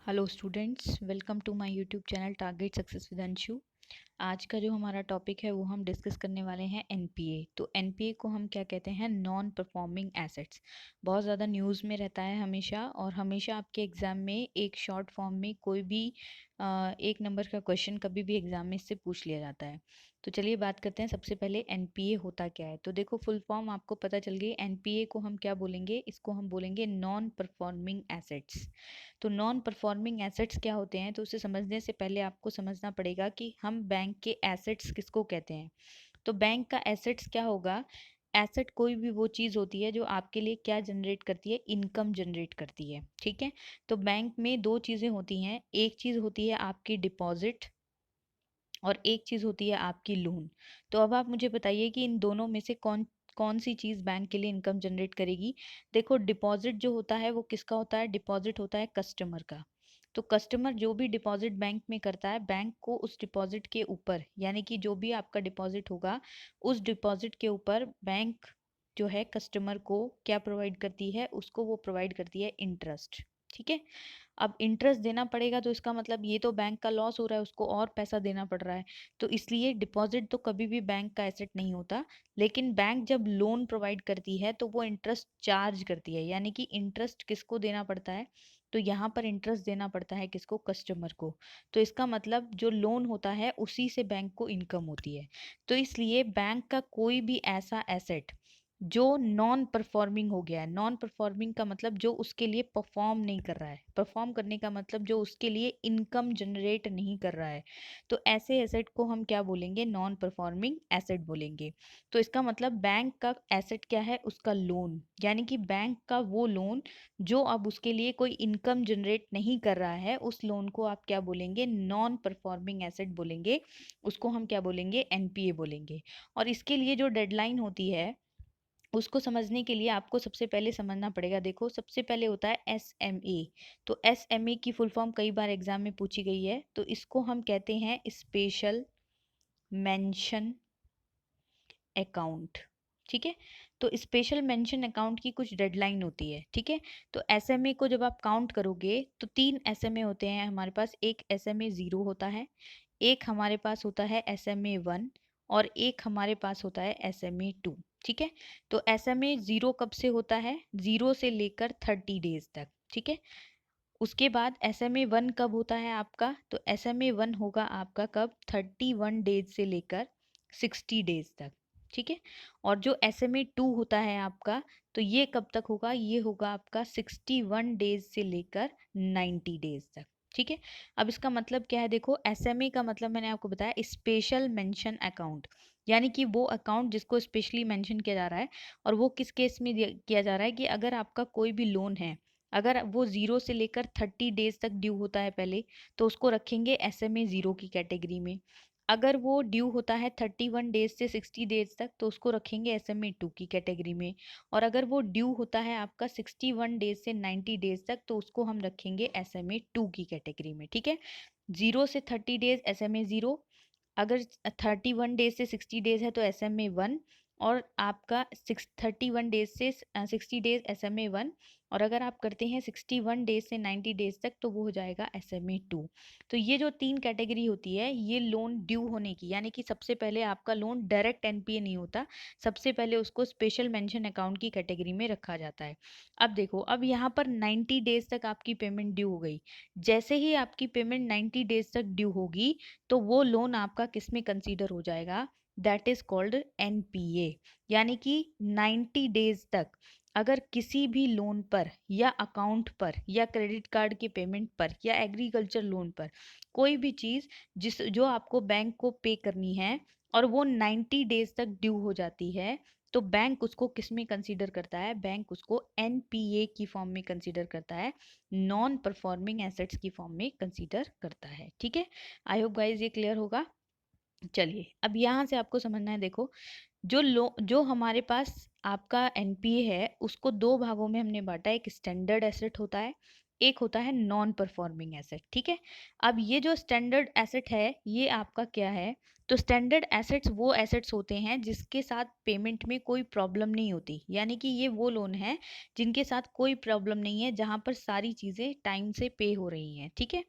Hello students, welcome to my YouTube channel target success with Anshu. आज का जो हमारा टॉपिक है वो हम डिस्कस करने वाले हैं एनपीए। तो एनपीए को हम क्या कहते हैं? Non performing assets. बहुत ज़्यादा न्यूज़ में रहता है हमेशा, और हमेशा आपके एग्ज़ाम में एक शॉर्ट फॉर्म में कोई भी एक नंबर का क्वेश्चन कभी भी एग्ज़ाम में इससे पूछ लिया जाता है। तो चलिए बात करते हैं सबसे पहले एनपीए होता क्या है। तो देखो, फुल फॉर्म आपको पता चल गई। एनपीए को हम क्या बोलेंगे? इसको हम बोलेंगे नॉन परफॉर्मिंग एसेट्स। तो नॉन परफॉर्मिंग एसेट्स क्या होते हैं? तो उसे समझने से पहले आपको समझना पड़ेगा कि हम बैंक के एसेट्स किसको कहते हैं। तो बैंक का एसेट्स क्या होगा? एसेट कोई भी वो चीज़ होती है जो आपके लिए क्या जनरेट करती है? इनकम जनरेट करती है। ठीक है। तो बैंक में दो चीज़ें होती हैं। एक चीज़ होती है आपकी डिपॉजिट, और एक चीज़ होती है आपकी लोन। तो अब आप मुझे बताइए कि इन दोनों में से कौन कौन सी चीज़ बैंक के लिए इनकम जनरेट करेगी। देखो, डिपॉजिट जो होता है वो किसका होता है? डिपॉजिट होता है कस्टमर का। तो कस्टमर जो भी डिपॉजिट बैंक में करता है, बैंक को उस डिपॉजिट के ऊपर, यानी कि जो भी आपका डिपॉजिट होगा उस डिपॉजिट के ऊपर बैंक जो है कस्टमर को क्या प्रोवाइड करती है? उसको वो प्रोवाइड करती है इंटरेस्ट। ठीक है। अब इंटरेस्ट देना पड़ेगा तो इसका मतलब ये तो बैंक का लॉस हो रहा है, उसको और पैसा देना पड़ रहा है। तो इसलिए डिपॉजिट तो कभी भी बैंक का एसेट नहीं होता। लेकिन बैंक जब लोन प्रोवाइड करती है तो वो इंटरेस्ट चार्ज करती है, यानी कि इंटरेस्ट किसको देना पड़ता है? तो यहाँ पर इंटरेस्ट देना पड़ता है किसको? कस्टमर को। तो इसका मतलब जो लोन होता है उसी से बैंक को इनकम होती है। तो इसलिए बैंक का कोई भी ऐसा एसेट जो नॉन परफॉर्मिंग हो गया है, नॉन परफॉर्मिंग का मतलब जो उसके लिए परफॉर्म नहीं कर रहा है, परफॉर्म करने का मतलब जो उसके लिए इनकम जनरेट नहीं कर रहा है, तो ऐसे एसेट को हम क्या बोलेंगे? नॉन परफॉर्मिंग एसेट बोलेंगे। तो इसका मतलब बैंक का एसेट क्या है? उसका लोन, यानी कि बैंक का वो लोन जो अब उसके लिए कोई इनकम जनरेट नहीं कर रहा है, उस लोन को आप क्या बोलेंगे? नॉन परफॉर्मिंग एसेट बोलेंगे। उसको हम क्या बोलेंगे? एनपीए बोलेंगे। और इसके लिए जो डेडलाइन होती है उसको समझने के लिए आपको सबसे पहले समझना पड़ेगा। देखो, सबसे पहले होता है एसएमए। तो एसएमए की फुल फॉर्म कई बार एग्जाम में पूछी गई है। तो इसको हम कहते हैं स्पेशल मेंशन अकाउंट। ठीक है। तो स्पेशल मेंशन अकाउंट की कुछ डेडलाइन होती है। ठीक है। तो एसएमए को जब आप काउंट करोगे तो तीन एसएमए होते हैं हमारे पास। एक एसएमए ज़ीरो होता है, एक हमारे पास होता है एसएमए वन, और एक हमारे पास होता है एसएमए टू। ठीक है। तो एसएमए ज़ीरो कब से होता है? ज़ीरो से लेकर 30 डेज तक। ठीक है। उसके बाद एसएमए वन कब होता है आपका? तो एसएमए वन होगा आपका कब? 31 डेज से लेकर 60 डेज तक। ठीक है। और जो एसएमए टू होता है आपका, तो ये कब तक होगा? ये होगा आपका 61 डेज से लेकर 90 डेज तक। ठीक है। अब इसका मतलब क्या है? देखो, एसएमए का मतलब मैंने आपको बताया स्पेशल मेंशन अकाउंट, यानी कि वो अकाउंट जिसको स्पेशली मेंशन किया जा रहा है। और वो किस केस में किया जा रहा है? कि अगर आपका कोई भी लोन है, अगर वो ज़ीरो से लेकर 30 डेज तक ड्यू होता है पहले, तो उसको रखेंगे एसएमए ज़ीरो की कैटेगरी में। अगर वो ड्यू होता है 31 डेज से 60 डेज तक, तो उसको रखेंगे एसएमए टू की कैटेगरी में। और अगर वो ड्यू होता है आपका 61 डेज से 90 डेज तक, तो उसको हम रखेंगे एसएमए टू की कैटेगरी में। ठीक है। 0 से 30 डेज एसएमए ज़ीरो, अगर 31 डेज से 60 डेज है तो एसएमए 1, और आपका 31 डेज से 60 डेज एसएमए वन, और अगर आप करते हैं 61 डेज से 90 डेज तक तो वो हो जाएगा एसएमए 2। तो ये जो तीन कैटेगरी होती है ये लोन ड्यू होने की, यानी कि सबसे पहले आपका लोन डायरेक्ट एनपीए नहीं होता, सबसे पहले उसको स्पेशल मेंशन अकाउंट की कैटेगरी में रखा जाता है। अब देखो, अब यहाँ पर 90 डेज तक आपकी पेमेंट ड्यू हो गई। जैसे ही आपकी पेमेंट 90 डेज तक ड्यू होगी तो वो लोन आपका किस में कंसीडर हो जाएगा? That is called NPA. यानी कि 90 डेज तक अगर किसी भी लोन पर या अकाउंट पर या क्रेडिट कार्ड के पेमेंट पर या एग्रीकल्चर लोन पर कोई भी चीज़ जिस जो आपको बैंक को पे करनी है, और वो 90 डेज तक ड्यू हो जाती है, तो बैंक उसको किस में कंसीडर करता है? बैंक उसको एनपीए की फॉर्म में कंसीडर करता है, नॉन परफॉर्मिंग एसेट्स की फॉर्म में कंसीडर करता है। ठीक है। आई होप गाइज ये क्लियर होगा। चलिए, अब यहाँ से आपको समझना है। देखो, जो हमारे पास आपका एनपीए है उसको दो भागों में हमने बांटा। एक स्टैंडर्ड एसेट होता है, एक होता है नॉन परफॉर्मिंग एसेट। ठीक है। अब ये जो स्टैंडर्ड एसेट है ये आपका क्या है? तो स्टैंडर्ड एसेट्स वो एसेट्स होते हैं जिसके साथ पेमेंट में कोई प्रॉब्लम नहीं होती, यानी कि ये वो लोन है जिनके साथ कोई प्रॉब्लम नहीं है, जहाँ पर सारी चीज़ें टाइम से पे हो रही हैं, ठीक है।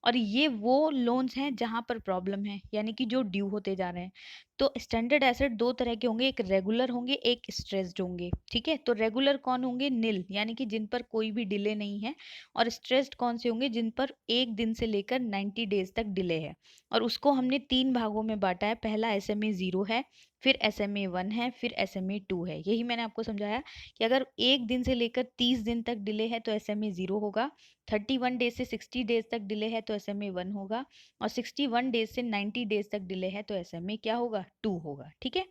और ये वो लोन्स हैं जहाँ पर प्रॉब्लम है, यानी कि जो ड्यू होते जा रहे हैं। तो स्टैंडर्ड एसेट दो तरह के होंगे, एक रेगुलर होंगे, एक स्ट्रेस्ड होंगे, ठीक है। तो रेगुलर कौन होंगे? नील, यानी कि जिन पर कोई भी डिले नहीं है। और स्ट्रेस्ड कौन से होंगे? जिन पर 1 दिन से लेकर 90 डेज तक डिले है। और उसको हमने 3 भागों में बांटा है। पहला SMA 0 है, फिर SMA 1 है, फिर SMA 2 है। यही मैंने आपको समझाया कि अगर 1 दिन से लेकर 30 दिन तक डिले है तो SMA 0 होगा, 31 डेज से 60 डेज तक डिले है तो SMA 1 होगा, और 61 डेज से 90 डेज तक डिले है तो SMA क्या होगा? 2 होगा, ठीक है।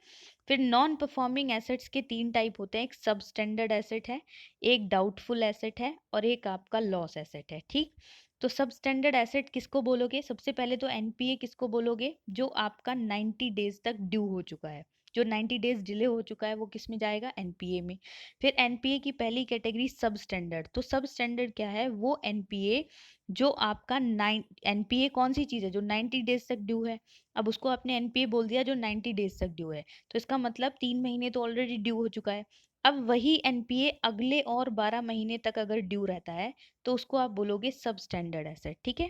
फिर नॉन परफॉर्मिंग एसेट्स के 3 टाइप होते हैं, एक सब स्टैंडर्ड एसेट है, एक डाउटफुल एसेट है, और एक आपका लॉस एसेट है, ठीक। तो सब स्टैंडर्ड एसेट किसको बोलोगे? सबसे पहले तो NPA किसको बोलोगे? जो आपका 90 डेज तक ड्यू हो चुका है, जो 90 डेज डिले हो चुका है वो किस में जाएगा? NPA में। फिर NPA की पहली कैटेगरी सब स्टैंडर्ड। तो सब स्टैंडर्ड क्या है? वो NPA जो आपका NPA कौन सी चीज़ है? जो 90 डेज तक ड्यू है। अब उसको आपने NPA बोल दिया जो 90 डेज तक ड्यू है, तो इसका मतलब 3 महीने तो ऑलरेडी ड्यू हो चुका है। अब वही NPA अगले और 12 महीने तक अगर ड्यू रहता है तो उसको आप बोलोगे सब स्टैंडर्ड एसेट, ठीक है।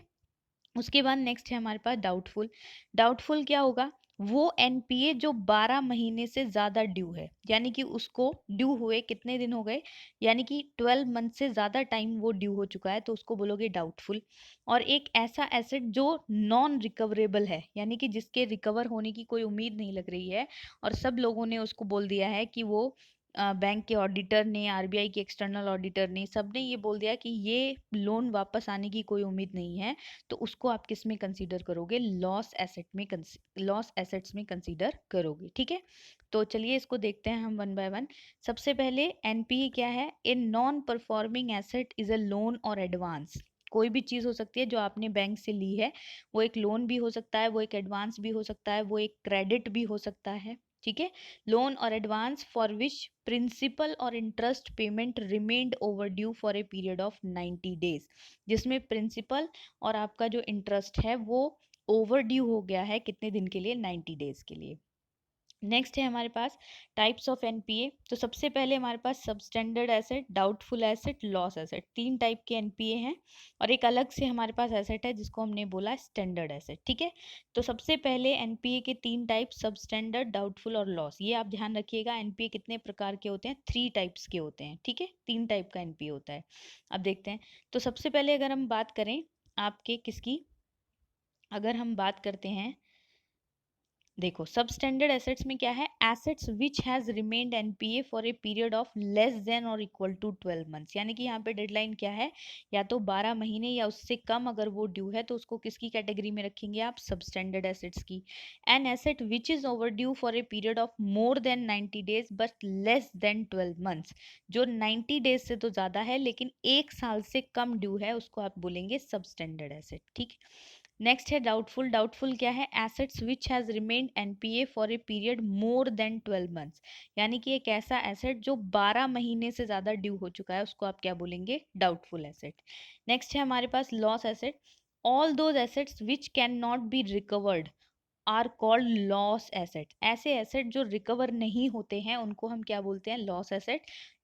उसके बाद नेक्स्ट है हमारे पास डाउटफुल। डाउटफुल क्या होगा? वो NPA जो 12 महीने से ज़्यादा ड्यू है, यानी कि उसको ड्यू हुए कितने दिन हो गए, यानी कि 12 मंथ से ज़्यादा टाइम वो ड्यू हो चुका है, तो उसको बोलोगे डाउटफुल। और एक ऐसा एसेट जो नॉन रिकवरेबल है, यानी कि जिसके रिकवर होने की कोई उम्मीद नहीं लग रही है, और सब लोगों ने उसको बोल दिया है कि वो बैंक के ऑडिटर ने, RBI के एक्सटर्नल ऑडिटर ने, सबने ये बोल दिया कि ये लोन वापस आने की कोई उम्मीद नहीं है, तो उसको आप किस में कंसीडर करोगे? लॉस एसेट्स में कंसीडर करोगे, ठीक है। तो चलिए इसको देखते हैं हम वन बाय वन। सबसे पहले NPA क्या है? A non performing asset is a loan और एडवांस। कोई भी चीज़ हो सकती है जो आपने बैंक से ली है, वो एक लोन भी हो सकता है, वो एक एडवांस भी हो सकता है, वो एक क्रेडिट भी हो सकता है, ठीक है। लोन और एडवांस फॉर विच प्रिंसिपल और interest payment remained over due for a period of 90 days, जिसमें प्रिंसिपल और आपका जो इंटरेस्ट है वो ओवर ड्यू हो गया है कितने दिन के लिए? 90 डेज के लिए। नेक्स्ट है हमारे पास टाइप्स ऑफ NPA। तो सबसे पहले हमारे पास सब standard asset, doubtful asset, loss asset, 3 type के NPA हैं। और एक अलग से हमारे पास एसेट है जिसको हमने बोला स्टैंडर्ड एसेट, ठीक है। तो सबसे पहले NPA के 3 टाइप, सब स्टैंडर्ड, डाउटफुल और लॉस। ये आप ध्यान रखिएगा, NPA कितने प्रकार के होते हैं? 3 टाइप्स के होते हैं, ठीक है। 3 टाइप का NPA होता है। अब देखते हैं। तो सबसे पहले अगर हम बात करें आपके किसकी, अगर हम बात करते हैं, देखो सब स्टैंडर्ड एसेट्स में क्या है? Assets which has remained NPA for a period of less than और इक्वल टू 12 मंथ्स, यानी कि यहाँ पे डेडलाइन क्या है? या तो 12 महीने या उससे कम अगर वो ड्यू है तो उसको किसकी कैटेगरी में रखेंगे आप? सब स्टैंडर्ड एसेट्स की। An asset which is over due for a period of more than 90 days but less than 12 months, जो 90 डेज से तो ज़्यादा है लेकिन 1 साल से कम ड्यू है, उसको आप बोलेंगे सब स्टैंडर्ड एसेट, ठीक है। नेक्स्ट है डाउटफुल। डाउटफुल क्या है? Assets which has remained NPA for a period more than 12 months, यानी कि एक ऐसा एसेट जो 12 महीने से ज़्यादा ड्यू हो चुका है, उसको आप क्या बोलेंगे? Doubtful asset. नेक्स्ट है हमारे पास loss asset. All those assets which can not be recovered are called loss asset. ऐसे एसेट जो रिकवर नहीं होते हैं उनको हम क्या बोलते हैं? Loss asset.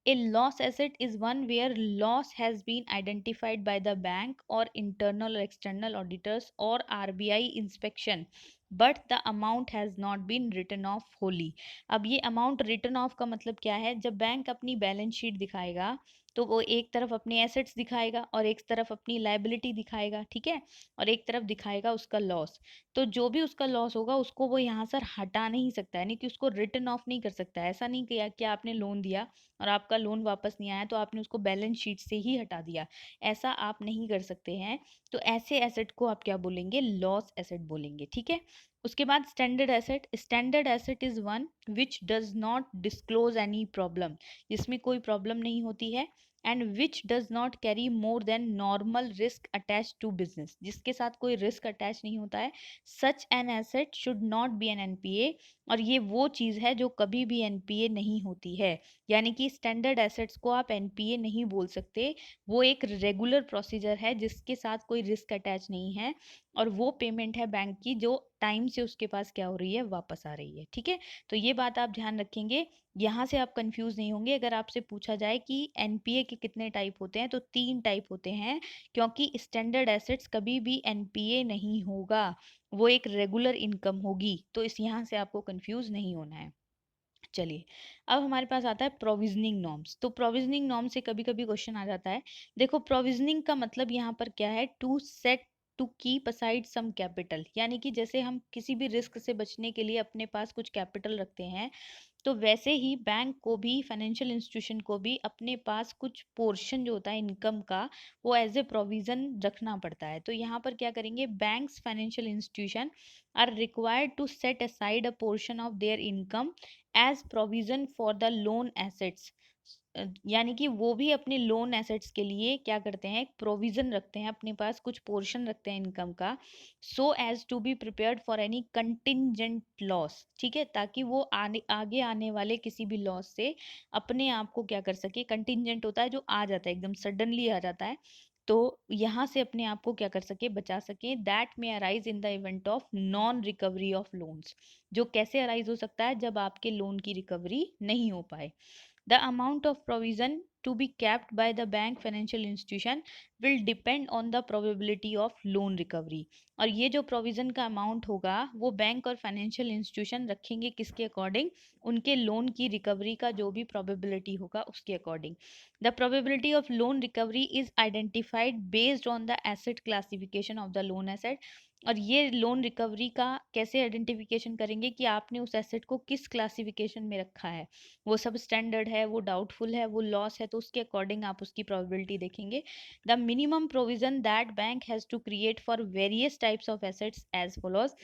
A loss asset is one where loss has been identified by the bank और इंटरनल और एक्सटर्नल ऑडिटर्स और RBI inspection, but the amount has not been written off wholly. अब ये अमाउंट रिटन ऑफ का मतलब क्या है? जब बैंक अपनी बैलेंस शीट दिखाएगा तो वो एक तरफ अपने एसेट्स दिखाएगा और एक तरफ अपनी लाइबिलिटी दिखाएगा, ठीक है, और एक तरफ दिखाएगा उसका लॉस। तो जो भी उसका लॉस होगा उसको वो यहाँ सर हटा नहीं सकता है, नहीं कि उसको रिटर्न ऑफ नहीं कर सकता है। ऐसा नहीं किया कि आपने लोन दिया और आपका लोन वापस नहीं आया तो आपने उसको बैलेंस शीट से ही हटा दिया, ऐसा आप नहीं कर सकते हैं। तो ऐसे एसेट को आप क्या बोलेंगे? लॉस एसेट बोलेंगे, ठीक है। उसके बाद standard asset. Standard asset is one which does not disclose any problem, जिसमें कोई प्रॉब्लम नहीं होती है, and which does not carry more than normal risk attach to business, जिसके साथ कोई रिस्क अटैच नहीं होता है। Such an asset should not be an NPA, और ये वो चीज़ है जो कभी भी NPA नहीं होती है, यानी कि स्टैंडर्ड एसेट्स को आप NPA नहीं बोल सकते। वो एक रेगुलर प्रोसीजर है जिसके साथ कोई रिस्क अटैच नहीं है, और वो पेमेंट है बैंक की जो टाइम से उसके पास क्या हो रही है, वापस आ रही है। ठीक है, तो ये बात आप ध्यान रखेंगे, यहाँ से आप कंफ्यूज नहीं होंगे। अगर आपसे पूछा जाए कि एनपीए के कितने टाइप होते हैं, तो 3 टाइप होते हैं, क्योंकि स्टैंडर्ड एसेट्स कभी भी एनपीए नहीं होगा, वो एक रेगुलर इनकम होगी। तो इस यहाँ से आपको कंफ्यूज नहीं होना है। चलिए, अब हमारे पास आता है प्रोविजनिंग नॉर्म्स। तो प्रोविजनिंग नॉर्म से कभी कभी क्वेश्चन आ जाता है। देखो, प्रोविजनिंग का मतलब यहाँ पर क्या है, to set to keep aside some capital, यानी कि जैसे हम किसी भी रिस्क से बचने के लिए अपने पास कुछ कैपिटल रखते हैं, तो वैसे ही बैंक को भी, फाइनेंशियल इंस्टीट्यूशन को भी अपने पास कुछ पोर्शन जो होता है इनकम का, वो एज ए प्रोविजन रखना पड़ता है। तो यहाँ पर क्या करेंगे, banks, financial institution are required to set aside a portion of their income as provision for the loan assets. यानी कि वो भी अपने लोन एसेट्स के लिए क्या करते हैं, एक प्रोविजन रखते हैं, अपने पास कुछ पोर्शन रखते हैं इनकम का, so as to be prepared for any contingent loss. ठीक है, ताकि वो आगे आने वाले किसी भी लॉस से अपने आप को क्या कर सके, कंटिजेंट होता है जो आ जाता है, एकदम सडनली आ जाता है, तो यहाँ से अपने आप को क्या कर सके, बचा सके। दैट में arise in the event of non recovery of loans. जो कैसे अराइज हो सकता है, जब आपके लोन की रिकवरी नहीं हो पाए। The amount of provision to be kept by the bank financial institution will depend on the probability of loan recovery। और ये जो प्रोविजन का अमाउंट होगा, वो बैंक और फाइनेंशियल इंस्टीट्यूशन रखेंगे किसके अकॉर्डिंग, उनके लोन की रिकवरी का जो भी प्रोबेबिलिटी होगा उसके according. The probability of loan recovery is identified based on the asset classification of the loan asset. और ये लोन रिकवरी का कैसे आइडेंटिफिकेशन करेंगे कि आपने उस एसेट को किस क्लासिफिकेशन में रखा है, वो सब स्टैंडर्ड है, वो डाउटफुल है, वो लॉस है, तो उसके अकॉर्डिंग आप उसकी प्रोबेबिलिटी देखेंगे। The minimum provision that bank has to create for various types of assets as follows.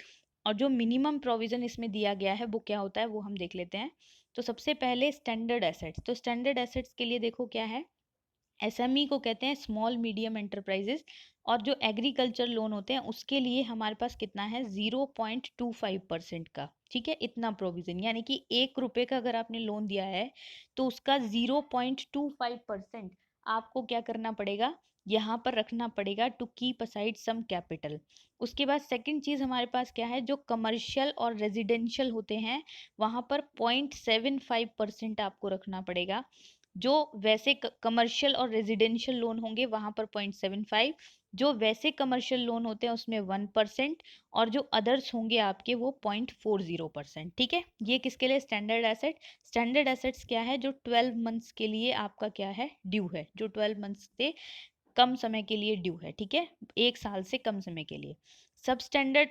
और जो मिनिमम प्रोविजन इसमें दिया गया है वो क्या होता है, वो हम देख लेते हैं। तो सबसे पहले स्टैंडर्ड एसेट्स। तो स्टैंडर्ड एसेट्स के लिए देखो क्या है, एसएमई को कहते हैं स्मॉल मीडियम एंटरप्राइजेस। और जो एग्रीकल्चर लोन होते हैं उसके लिए हमारे पास कितना है, 0.25% का। ठीक है, इतना प्रोविजन, यानी कि 1 रुपए का अगर आपने लोन दिया है तो उसका 0.25% आपको क्या करना पड़ेगा, यहाँ पर रखना पड़ेगा, to keep aside some capital. उसके बाद सेकंड चीज हमारे पास क्या है, जो कमर्शियल और रेजिडेंशियल होते हैं वहां पर 0.75% आपको रखना पड़ेगा। जो वैसे कमर्शियल और रेजिडेंशियल लोन होंगे वहां पर 0.75, जो वैसे कमर्शियल लोन होते हैं उसमें 1%, और जो अदर्स होंगे आपके वो 0.40%। ठीक है, ये किसके लिए, स्टैंडर्ड एसेट। स्टैंडर्ड एसेट्स क्या है, जो 12 मंथ्स के लिए आपका क्या है, ड्यू है, जो 12 मंथ्स से कम समय के लिए ड्यू है। ठीक है, 1 साल से कम समय के लिए। सब स्टैंडर्ड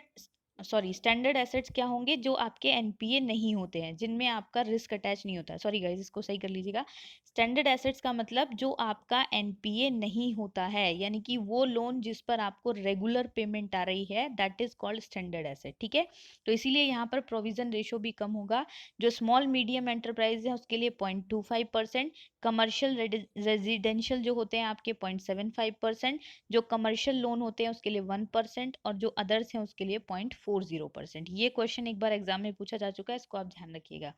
स्टैंडर्ड एसेट्स क्या होंगे, जो आपके एनपीए नहीं होते हैं, जिनमें आपका रिस्क अटैच नहीं होता है। सॉरी गाइज, इसको सही कर लीजिएगा। स्टैंडर्ड एसेट्स का मतलब जो आपका एनपीए नहीं होता है, यानी कि वो लोन जिस पर आपको रेगुलर पेमेंट आ रही है, that is called standard asset. ठीक है, तो इसीलिए यहाँ पर प्रोविजन रेशो भी कम होगा। जो स्मॉल मीडियम एंटरप्राइज है उसके लिए 0.25%, कमर्शियल रेजिडेंशियल जो होते हैं आपके 0.75%, जो कमर्शियल लोन होते हैं उसके लिए 1%, और जो अदर्स हैं उसके लिए 0.40%। ये क्वेश्चन एक बार एग्जाम में पूछा जा चुका है, इसको आप ध्यान रखिएगा।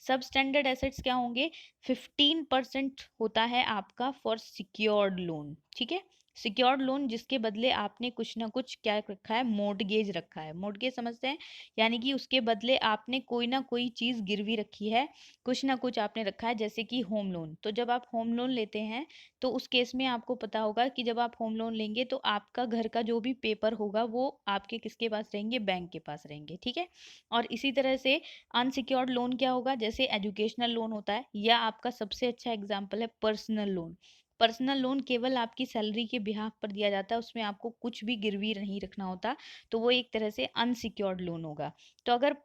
सब स्टैंडर्ड एसेट्स क्या होंगे, 15% होता है आपका फॉर सिक्योर्ड लोन। ठीक है, सिक्योर्ड लोन जिसके बदले आपने कुछ ना कुछ क्या रखा है, मोर्टगेज रखा है। मोर्टगेज समझते हैं, यानी कि उसके बदले आपने कोई ना कोई चीज गिरवी रखी है, कुछ ना कुछ आपने रखा है, जैसे कि होम लोन। तो जब आप होम लोन लेते हैं तो उस केस में आपको पता होगा कि जब आप होम लोन लेंगे तो आपका घर का जो भी पेपर होगा वो आपके किसके पास रहेंगे, बैंक के पास रहेंगे। ठीक है, और इसी तरह से अनसिक्योर्ड लोन क्या होगा, जैसे एजुकेशनल लोन होता है, या आपका सबसे अच्छा एग्जाम्पल है पर्सनल लोन। पर्सनल लोन केवल आपकी सैलरी के बिहाफ पर दिया जाता है, उसमें आपको कुछ भी गिरवी नहीं रखना होता, तो वो एक तरह से अनसिक्योर्ड लोन होगा। तो अगर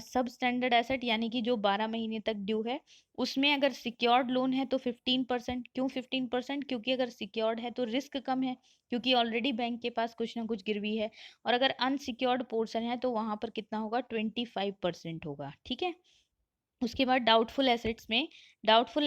सब स्टैंडर्ड एसेट यानी कि जो 12 महीने तक ड्यू है, उसमें अगर सिक्योर्ड लोन है तो 15%। क्यों 15%, क्योंकि अगर सिक्योर्ड है तो रिस्क कम है, क्योंकि ऑलरेडी बैंक के पास कुछ ना कुछ गिरवी है। और अगर अनसिक्योर्ड पोर्शन है तो वहां पर कितना होगा, 25% होगा। ठीक है, उसके बाद डाउटफुल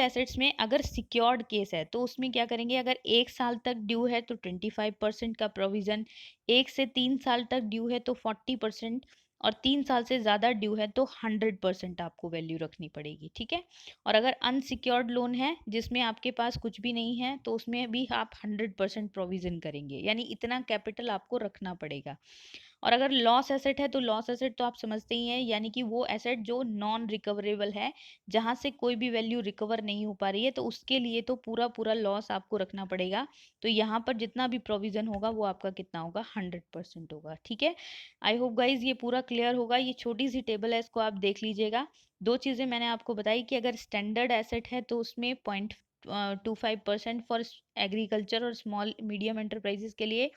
एसेट्स में अगर सिक्योर्ड केस है तो उसमें क्या करेंगे, अगर 1 साल तक ड्यू है तो 25% का प्रोविजन, 1 से 3 साल तक ड्यू है तो 40%, और 3 साल से ज़्यादा ड्यू है तो 100% आपको वैल्यू रखनी पड़ेगी। ठीक है, और अगर अनसिक्योर्ड लोन है जिसमें आपके पास कुछ भी नहीं है तो उसमें भी आप 100% प्रोविजन करेंगे, यानी इतना कैपिटल आपको रखना पड़ेगा। और अगर लॉस एसेट है तो लॉस एसेट तो आप समझते ही हैं, यानी कि वो एसेट जो नॉन रिकवरेबल है, जहां से कोई भी वैल्यू रिकवर नहीं हो पा रही है, तो उसके लिए तो पूरा पूरा लॉस आपको रखना पड़ेगा। तो यहाँ पर जितना भी प्रोविजन होगा वो आपका कितना होगा, 100% होगा। ठीक है, आई होप गाइज ये पूरा क्लियर होगा। ये छोटी सी टेबल है, इसको आप देख लीजिएगा। दो चीज़ें मैंने आपको बताई कि अगर स्टैंडर्ड एसेट है तो उसमें 0.25% फॉर एग्रीकल्चर और स्मॉल मीडियम एंटरप्राइजेस के लिए,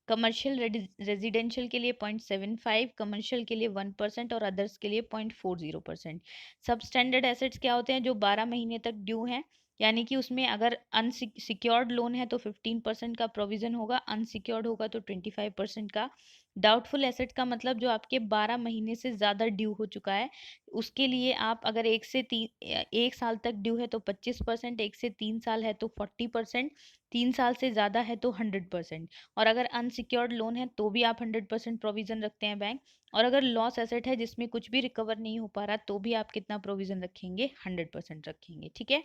कमर्शियल रेजिडेंशियल के लिए 0.75, कमर्शियल के लिए 1% और अदर्स के लिए 0.40%। सब स्टैंडर्ड एसेट्स क्या होते हैं, जो 12 महीने तक ड्यू हैं, यानी कि उसमें अगर अनसिक्योर्ड लोन है तो 15% का प्रोविजन होगा, अनसिक्योर्ड होगा तो 25% का। डाउटफुल एसेट का मतलब जो आपके 12 महीने से ज़्यादा ड्यू हो चुका है, उसके लिए आप अगर 1 साल तक ड्यू है तो 25%, 1 से 3 साल है तो 40%, 3 साल से ज़्यादा है तो 100%। और अगर अनसिक्योर्ड लोन है तो भी आप 100% प्रोविज़न रखते हैं बैंक। और अगर लॉस एसेट है जिसमें कुछ भी रिकवर नहीं हो पा रहा तो भी आप कितना प्रोविज़न रखेंगे, 100% रखेंगे। ठीक है,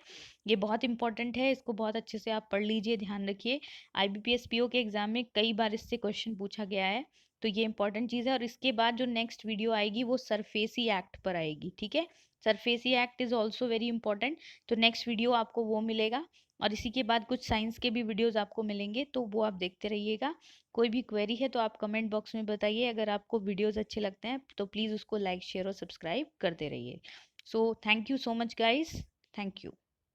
ये बहुत इंपॉर्टेंट है, इसको बहुत अच्छे से आप पढ़ लीजिए, ध्यान रखिए। IBPS PO के एग्जाम में कई बार इससे क्वेश्चन पूछा गया है, तो ये इंपॉर्टेंट चीज़ है। और इसके बाद जो नेक्स्ट वीडियो आएगी वो सरफेसी एक्ट पर आएगी। ठीक है, SARFAESI act is also very important, तो नेक्स्ट वीडियो आपको वो मिलेगा। और इसी के बाद कुछ साइंस के भी वीडियोस आपको मिलेंगे, तो वो आप देखते रहिएगा। कोई भी क्वेरी है तो आप कमेंट बॉक्स में बताइए। अगर आपको वीडियोस अच्छे लगते हैं तो प्लीज़ उसको लाइक शेयर और सब्सक्राइब करते रहिए। So thank you so much guys, thank you.